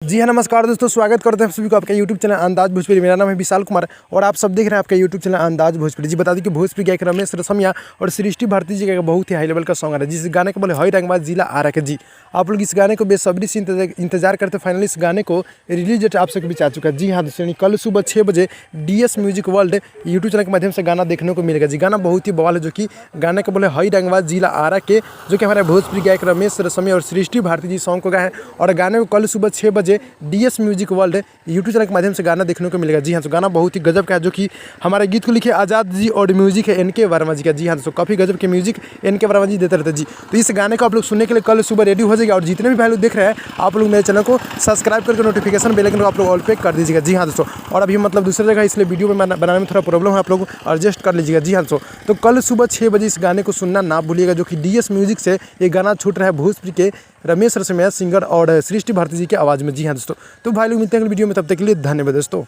जी हाँ, नमस्कार दोस्तों, स्वागत करते हैं आप सभी को आपका यूट्यूब चैनल अंदाज भोजपुरी। मेरा नाम है विशाल कुमार और आप सब देख रहे हैं आपका यूट्यूब चैनल अंदाज भोजपुरी। जी बता दें कि भोजपुरी गायक रमेश रसमिया और सृष्टि भारती जी का बहुत ही हाई लेवल का सॉन्ग आ रहा है, जिस गाने को बोले हई रंगबाज जिला आरा के। जी आप लोग इस गाने को बेसब्री से इंतजार करते। फाइनली इस गाने को रिलीज डेट आप सबके बीच आ चुका है। जी हाँ दोस्तों, कल सुबह 6 बजे DS music world YouTube channel के माध्यम से गाना देखने को मिलेगा। जी गाना बहुत ही बवाल है, जो कि गाने को बोले हई रंगबाज जिला आरा के, जो कि हमारे भोजपुरी गायक रमेश रसमिया और सृष्टि भारती जी सॉन्ग को गाए हैं। और गाने को कल सुबह 6 बजे DS music world YouTube channel के माध्यम से गाना देखने को मिलेगा। जी हाँ, तो गाना बहुत ही गजब का है, जो कि हमारे गीत को लिखे आज़ाद जी और म्यूजिक है NK वर्मा जी का। जी हाँ दोस्तों, काफ़ी गजब के म्यूजिक NK वर्मा जी देते रहते जी। तो इस गाने को आप लोग सुनने के लिए कल सुबह रेडी हो जाएगा। और जितने भी भाई लोग देख रहे हैं, आप लोग मेरे चैनल को सब्सक्राइब करके नोटिफिकेशन बेल आइकन को आप लोग ऑल पे कर दीजिएगा। जी हाँ दोस्तों, और अभी मतलब दूसरी जगह इसलिए वीडियो में बनाने में थोड़ा प्रॉब्लम है, आप लोग एडजस्ट कर लीजिएगा। जी हाँ दोस्तों, तो कल सुबह 6 बजे इस गाने को सुनना ना भूलिएगा, जो कि DS म्यूजिक से ये गाना छूट रहा है भोजपुरी के रमेश रसमिया सिंगर और सृष्टि भारती जी की आवाज़ में। जी हाँ दोस्तों, तो भाई लोग मिलते हैं वीडियो में, तब तक के लिए धन्यवाद दोस्तों।